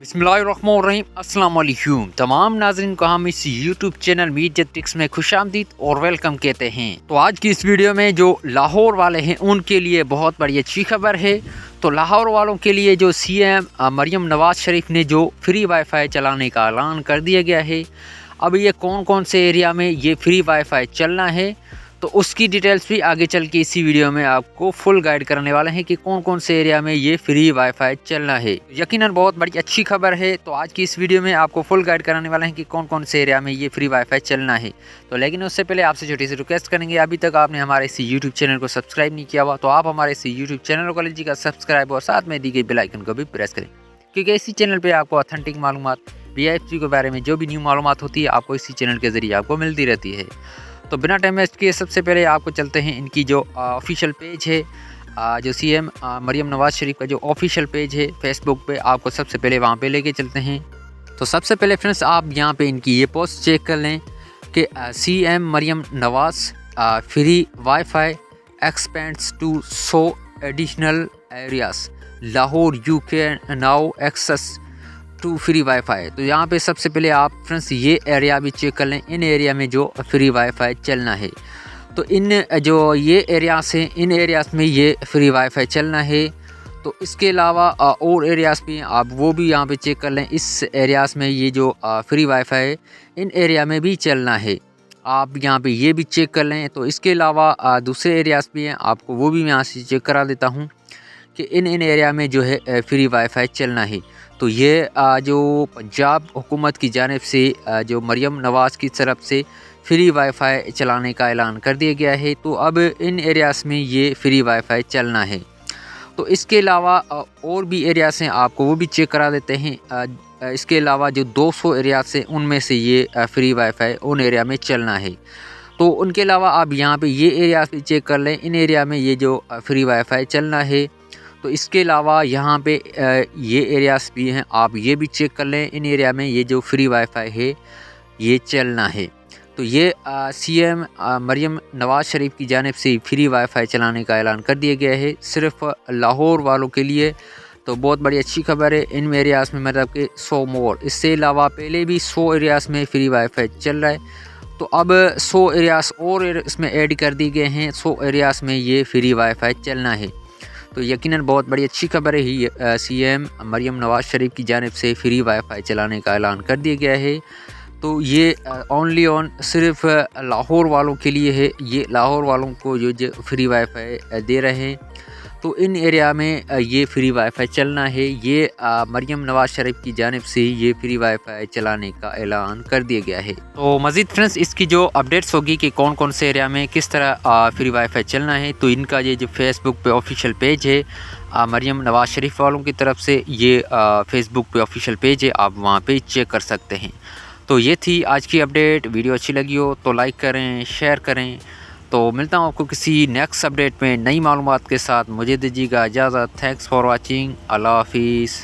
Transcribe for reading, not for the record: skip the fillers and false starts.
बिस्मिल्लाहिर्रहमानिर्रहीम अस्सलाम वालेकुम तमाम नाज़रीन को हम इस यूट्यूब चैनल मीडिया ट्रिक्स में खुशामदीद और वेलकम कहते हैं। तो आज की इस वीडियो में जो लाहौर वाले हैं उनके लिए बहुत बड़ी अच्छी खबर है। तो लाहौर वालों के लिए जो सीएम मरियम नवाज शरीफ ने जो फ्री वाईफाई चलाने का ऐलान कर दिया गया है। अब ये कौन कौन से एरिया में ये फ्री वाईफाई चलना है तो उसकी डिटेल्स भी आगे चल के इसी वीडियो में आपको फुल गाइड करने वाले हैं कि कौन कौन से एरिया में ये फ्री वाईफाई चलना है। यकीनन बहुत बड़ी अच्छी खबर है। तो आज की इस वीडियो में आपको फुल गाइड कराने वाले हैं कि कौन कौन से एरिया में ये फ्री वाईफाई चलना है। तो लेकिन उससे पहले आपसे छोटी सी रिक्वेस्ट करेंगे, अभी तक आपने हमारे इस यूट्यूब चैनल को सब्सक्राइब नहीं किया हुआ तो आप हमारे इस यूट्यूब चैनल को लीजिएगा सब्सक्राइब और साथ में दी गई बेल आइकन को भी प्रेस करें, क्योंकि इसी चैनल पर आपको ऑथेंटिक मालूमात वीआईपी के बारे में जो भी न्यू मालूमात होती है आपको इसी चैनल के ज़रिए आपको मिलती रहती है। तो बिना टाइम वेस्ट किए सबसे पहले आपको चलते हैं इनकी जो ऑफिशियल पेज है, जो सीएम मरियम नवाज शरीफ का जो ऑफिशियल पेज है फेसबुक पे, आपको सबसे पहले वहाँ पे लेके चलते हैं। तो सबसे पहले फ्रेंड्स आप यहाँ पे इनकी ये पोस्ट चेक कर लें कि CM Maryam Nawaz free wifi expands to 100 additional areas, Lahore you can now access to free wifi. तो यहाँ पे सबसे पहले आप फ्रेंड्स ये एरिया भी चेक कर लें, इन एरिया में जो फ्री वाईफाई चलना है। तो इन जो ये एरियाज हैं इन एरियाज में ये फ्री वाईफाई चलना है। तो इसके अलावा और एरियाज भी आप वो भी यहाँ पे चेक कर लें, इस एरियाज में ये जो फ्री वाईफाई है इन एरिया में भी चलना है, आप यहाँ पे ये भी चेक कर लें। तो इसके अलावा दूसरे एरियाज भी हैं, आपको वो भी मैं यहाँ से चेक करा देता हूँ कि इन एरिया में जो है फ्री वाईफाई चलना है। तो ये जो पंजाब हुकूमत की जानिब से जो मरियम नवाज़ की तरफ से फ्री वाईफाई चलाने का ऐलान कर दिया गया है। तो अब इन एरियाज़ में ये फ्री वाईफाई चलना है। तो इसके अलावा और भी एरियाज़ हैं, आपको वो भी चेक करा देते हैं। इसके अलावा जो 200 एरियाज़ हैं उनमें से ये फ्री वाईफाई उन एरिया में चलना है। तो उनके अलावा आप यहाँ पे ये एरियाज़ भी चेक कर लें, इन एरिया में ये जो फ्री वाईफाई चलना है। तो इसके अलावा यहाँ पे ये एरियाज़ भी हैं, आप ये भी चेक कर लें, इन एरिया में ये जो फ्री वाईफाई है ये चलना है। तो ये सीएम मरियम नवाज शरीफ की जानिब से फ्री वाईफाई चलाने का ऐलान कर दिया गया है सिर्फ लाहौर वालों के लिए। तो बहुत बड़ी अच्छी खबर है। इन एरियाज़ में मतलब कि 100 मोर, इससे अलावा पहले भी 100 एरियाज़ में फ्री वाईफाई चल रहा है। तो अब 100 एरियाज़ और इसमें ऐड कर दिए गए हैं, 100 एरियाज़ में ये फ्री वाईफाई चलना है। तो यकीनन बहुत बड़ी अच्छी खबर है। सीएम मरियम नवाज शरीफ की जानिब से फ्री वाईफाई चलाने का ऐलान कर दिया गया है। तो ये ओनली ऑन सिर्फ लाहौर वालों के लिए है, ये लाहौर वालों को जो फ्री वाईफाई दे रहे हैं। तो इन एरिया में ये फ्री वाईफाई चलना है। ये मरियम नवाज शरीफ की जानिब से ये फ्री वाईफाई चलाने का ऐलान कर दिया गया है। तो मज़ीद फ्रेंड्स इसकी जो अपडेट्स होगी कि कौन कौन से एरिया में किस तरह फ्री वाईफाई चलना है, तो इनका ये जो फेसबुक पे ऑफिशियल पेज है मरियम नवाज शरीफ वालों की तरफ से, ये फेसबुक पे ऑफिशियल पेज है, आप वहाँ पे चेक कर सकते हैं। तो ये थी आज की अपडेट। वीडियो अच्छी लगी हो तो लाइक करें, शेयर करें। तो मिलता हूँ आपको किसी नेक्स्ट अपडेट में नई मालूमात के साथ। मुझे दीजिएगा इजाज़त। Thanks for watching. अल्लाह हाफिज़।